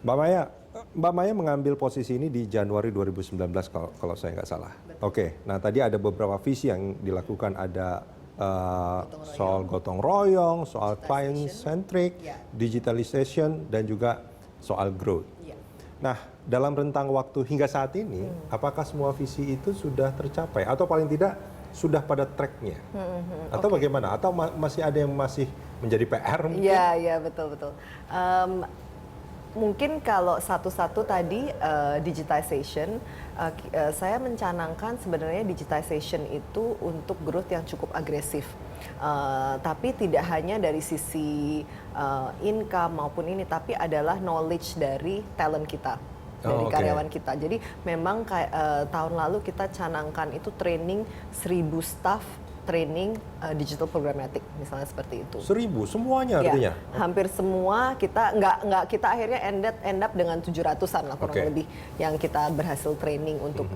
Mbak Maya, Mbak Maya mengambil posisi ini di Januari 2019 kalau saya nggak salah. Oke, nah tadi ada beberapa visi yang dilakukan, ada soal gotong royong, soal client centric, digitalization, dan juga soal growth. Nah, dalam rentang waktu hingga saat ini, apakah semua visi itu sudah tercapai atau paling tidak sudah pada tracknya? Atau bagaimana? Atau masih ada yang masih menjadi PR mungkin? Iya, betul. Mungkin kalau satu-satu tadi digitization, saya mencanangkan sebenarnya digitization itu untuk growth yang cukup agresif. Tapi tidak hanya dari sisi income maupun ini, tapi adalah knowledge dari talent kita, dari karyawan kita. Jadi memang tahun lalu kita canangkan itu training 1.000 staff training digital programmatic, misalnya seperti itu. 1.000 semuanya artinya? Ya, hampir semua kita nggak kita akhirnya end up dengan 700-an lah kurang lebih yang kita berhasil training untuk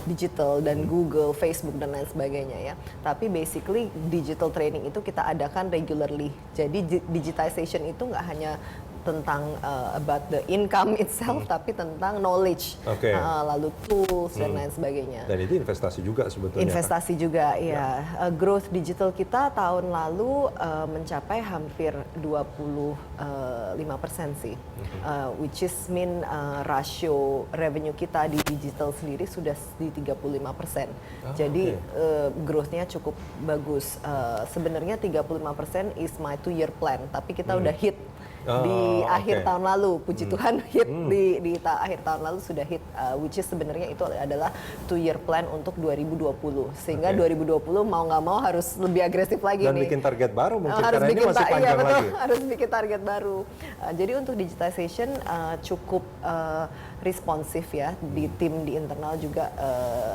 digital dan Google, Facebook dan lain sebagainya ya. Tapi basically digital training itu kita adakan regularly. Jadi digitization itu nggak hanya tentang about the income itself, tapi tentang knowledge, lalu tools dan lain sebagainya. Dan itu investasi juga sebetulnya. Investasi juga, ya. Growth digital kita tahun lalu mencapai hampir 25% sih, which is mean rasio revenue kita di digital sendiri sudah di 35%. Jadi growth-nya cukup bagus. Sebenarnya 35% is my 2-year plan, tapi kita udah hit di akhir tahun lalu, puji Tuhan hit di akhir tahun lalu sudah hit, which is sebenarnya itu adalah 2-year plan untuk 2020, sehingga 2020 mau nggak mau harus lebih agresif lagi. Dan nih bikin target baru mungkin, harus karena bikin, ini masih panjang lagi. Harus bikin target baru. Jadi untuk digitization cukup responsif ya, di tim di internal juga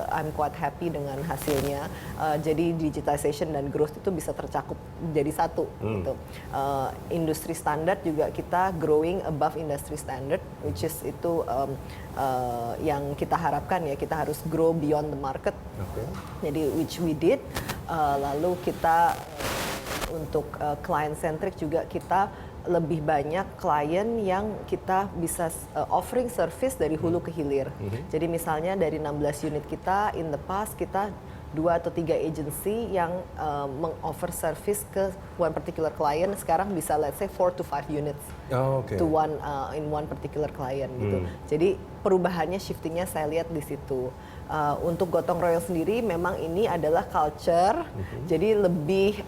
I'm quite happy dengan hasilnya. Jadi digitization dan growth itu bisa tercakup jadi satu gitu. Industri standar juga kita growing above industry standard, which is itu yang kita harapkan ya, kita harus grow beyond the market. Jadi which we did. Lalu kita untuk client centric juga kita lebih banyak klien yang kita bisa offering service dari hulu ke hilir. Jadi misalnya dari 16 unit kita, in the past kita 2 atau 3 agency yang meng-offer service ke one particular client, sekarang bisa let's say 4 to 5 units to one in one particular client gitu. Jadi perubahannya, shiftingnya saya lihat di situ. Untuk gotong royong sendiri memang ini adalah culture, jadi lebih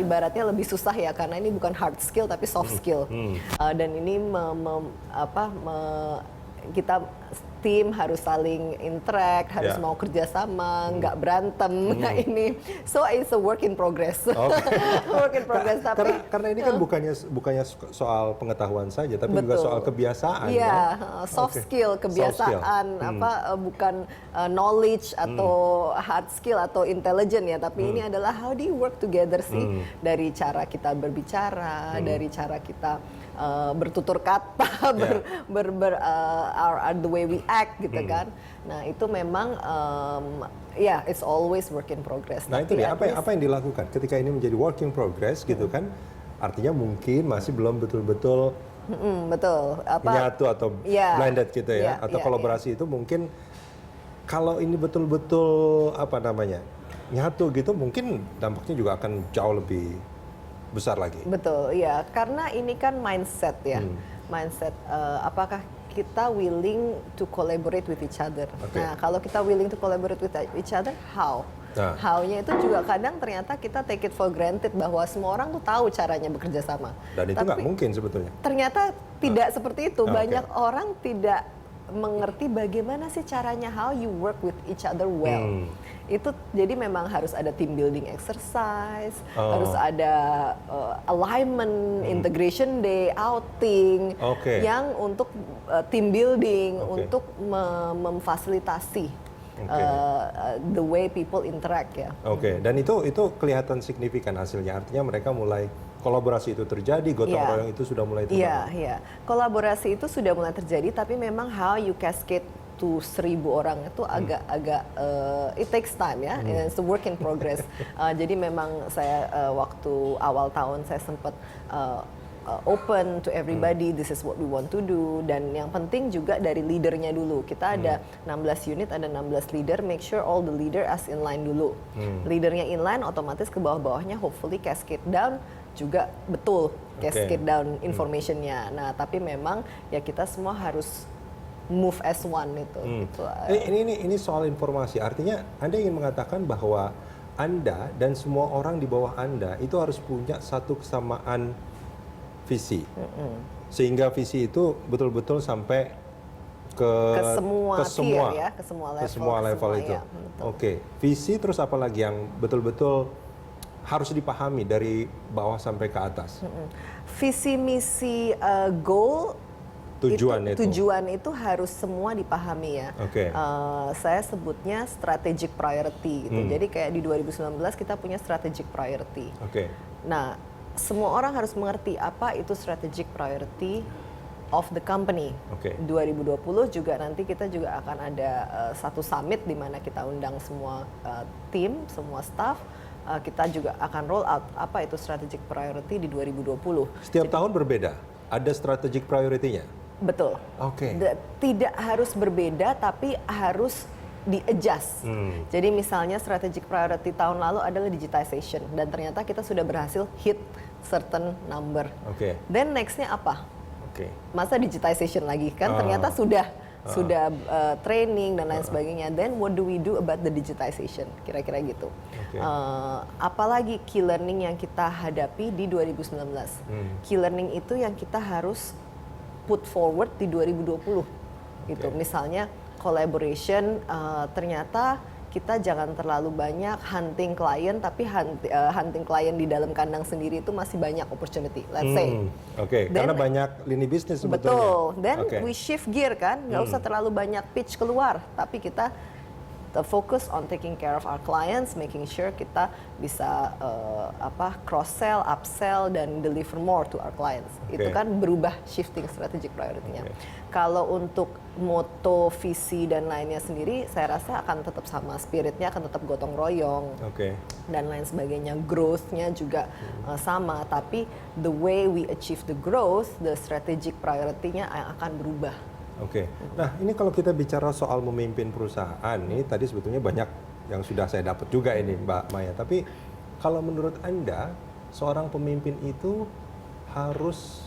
ibaratnya lebih susah ya, karena ini bukan hard skill tapi soft skill. Dan ini kita tim harus saling interact, harus mau kerjasama, nggak berantem, ini. So it's a work in progress. Work in progress. Tapi karena ini kan bukannya soal pengetahuan saja, tapi juga soal kebiasaan. Iya, soft skill, kebiasaan, bukan knowledge atau hard skill atau intelligent ya, tapi ini adalah how do you work together sih, dari cara kita berbicara, dari cara kita bertutur kata, the way we act gitu kan. Nah itu memang it's always work in progress. Nah itu dia, apa yang dilakukan ketika ini menjadi work in progress gitu kan? Artinya mungkin masih belum betul-betul menyatu atau blended gitu ya, atau kolaborasi itu mungkin kalau ini betul-betul nyatu gitu, mungkin dampaknya juga akan jauh lebih besar lagi. Betul, ya, karena ini kan mindset ya, mindset apakah kita willing to collaborate with each other. Nah, kalau kita willing to collaborate with each other, how? How-nya itu juga kadang ternyata kita take it for granted bahwa semua orang tuh tahu caranya bekerja sama. Dan itu nggak mungkin sebetulnya. Ternyata tidak seperti itu. Banyak orang tidak mengerti bagaimana sih caranya, how you work with each other well. Itu jadi memang harus ada team building exercise, harus ada alignment, integration day, outing, yang untuk team building, untuk memfasilitasi the way people interact ya. Dan itu kelihatan signifikan hasilnya. Artinya mereka mulai kolaborasi itu terjadi, gotong royong itu sudah mulai terbangun. Iya. Kolaborasi itu sudah mulai terjadi, tapi memang how you cascade to 1.000 orang itu agak it takes time ya. It's a work in progress. Jadi memang saya waktu awal tahun saya sempat open to everybody, this is what we want to do. Dan yang penting juga dari leadernya dulu. Kita ada 16 unit, ada 16 leader, make sure all the leader as inline dulu. Leadernya inline, otomatis ke bawah-bawahnya hopefully cascade down juga betul, cascade down informationnya. Nah, tapi memang ya kita semua harus move as one itu. Gitu. Ini soal informasi, artinya Anda ingin mengatakan bahwa Anda dan semua orang di bawah Anda itu harus punya satu kesamaan visi, sehingga visi itu betul-betul sampai ke semua tier ya, ke semua level itu. Ya, Oke, visi terus apa lagi yang betul-betul harus dipahami dari bawah sampai ke atas? Visi, misi, goal, tujuan itu harus semua dipahami ya. Saya sebutnya strategic priority gitu. Jadi kayak di 2019 kita punya strategic priority. Nah, semua orang harus mengerti apa itu strategic priority of the company. 2020 juga nanti kita juga akan ada satu summit di mana kita undang semua tim, semua staff. Kita juga akan roll out apa itu strategic priority di 2020. Setiap tahun berbeda, ada strategic priority-nya? Betul. Tidak harus berbeda, tapi harus di-adjust. Jadi misalnya strategic priority tahun lalu adalah digitization, dan ternyata kita sudah berhasil hit certain number. Then next-nya apa? Masa digitization lagi kan? Ternyata sudah training dan lain sebagainya. Then what do we do about the digitization? Kira-kira gitu. Apalagi key learning yang kita hadapi di 2019. Key learning itu yang kita harus put forward di 2020. Gitu. Misalnya collaboration, ternyata kita jangan terlalu banyak hunting klien, tapi hunting klien di dalam kandang sendiri itu masih banyak opportunity, let's say. Karena banyak lini bisnis sebetulnya. Betul, then we shift gear kan, nggak usah terlalu banyak pitch keluar, tapi kita focus on taking care of our clients, making sure kita bisa cross sell, upsell, dan deliver more to our clients. Itu kan berubah, shifting strategic priority-nya. Kalau untuk moto, visi dan lainnya sendiri, saya rasa akan tetap sama, spiritnya akan tetap gotong royong dan lain sebagainya. Growth-nya juga sama, tapi the way we achieve the growth, the strategic priority-nya akan berubah. Nah ini kalau kita bicara soal memimpin perusahaan, ini tadi sebetulnya banyak yang sudah saya dapat juga ini Mbak Maya. Tapi kalau menurut Anda, seorang pemimpin itu harus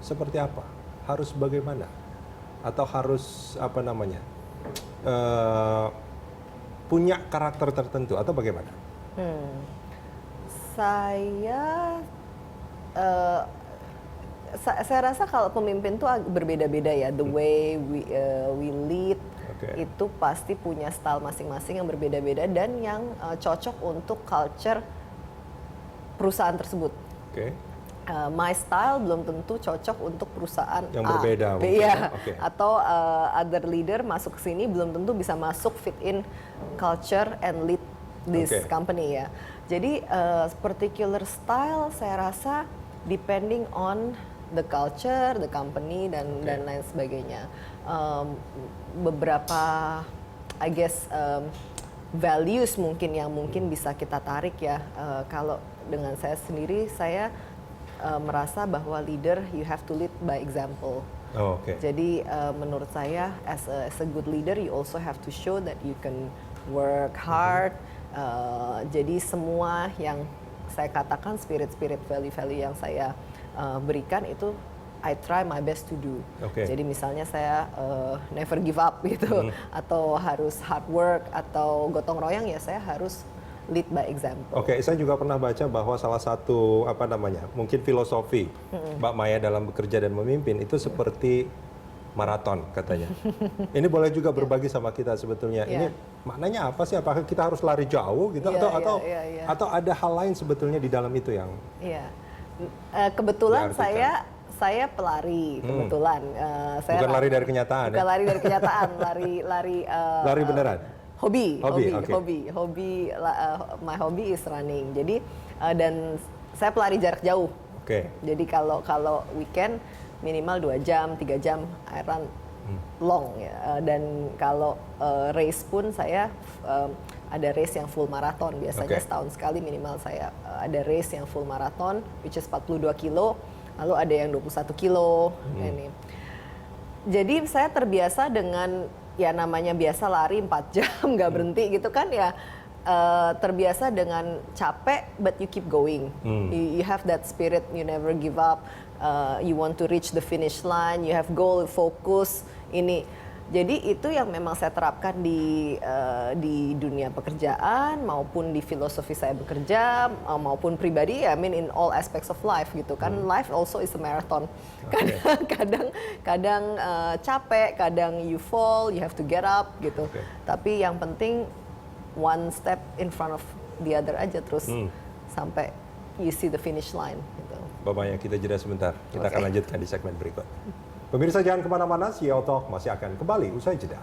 seperti apa? Harus bagaimana? Atau harus punya karakter tertentu atau bagaimana? Saya rasa kalau pemimpin tuh berbeda-beda ya, the way we lead itu pasti punya style masing-masing yang berbeda-beda dan yang cocok untuk culture perusahaan tersebut. My style belum tentu cocok untuk perusahaan yang berbeda, atau other leader masuk ke sini belum tentu bisa masuk fit in culture and lead this company ya. Jadi particular style saya rasa depending on the culture, the company dan lain sebagainya. Beberapa I guess values mungkin yang bisa kita tarik ya. Kalau dengan saya sendiri, saya merasa bahwa leader you have to lead by example. Jadi menurut saya as a good leader you also have to show that you can work hard. Jadi semua yang saya katakan spirit value yang saya berikan itu I try my best to do. Jadi misalnya saya never give up gitu, atau harus hard work atau gotong royong, ya saya harus lead by example. Saya juga pernah baca bahwa salah satu mungkin filosofi Mbak Maya dalam bekerja dan memimpin itu seperti maraton katanya. Ini boleh juga berbagi sama kita sebetulnya. Ini maknanya apa sih? Apakah kita harus lari jauh gitu atau ada hal lain sebetulnya di dalam itu yang? Kebetulan saya pelari, kebetulan. Saya bukan lari dari kenyataan. Bukan lari dari kenyataan, lari beneran. Hobi. My hobby is running. Jadi dan saya pelari jarak jauh. Jadi kalau weekend minimal 2 jam, 3 jam I run long ya. Dan kalau race pun saya ada race yang full marathon, biasanya setahun sekali minimal saya ada race yang full marathon which is 42 kilo. lalu ada yang 21 kilo ini. Jadi saya terbiasa dengan ya namanya biasa lari 4 jam nggak berhenti gitu kan ya, terbiasa dengan capek but you keep going. You have that spirit, you never give up. You want to reach the finish line, you have goal, fokus ini. Jadi itu yang memang saya terapkan di dunia pekerjaan maupun di filosofi saya bekerja maupun pribadi. I mean in all aspects of life gitu kan. Life also is a marathon. Kadang capek, kadang you fall, you have to get up gitu. Tapi yang penting one step in front of the other aja terus sampai you see the finish line. Gitu. Mbak Maya, kita jeda sebentar. Kita akan lanjutkan di segmen berikut. Pemirsa jangan kemana-mana, CEO Talk masih akan kembali usai jeda.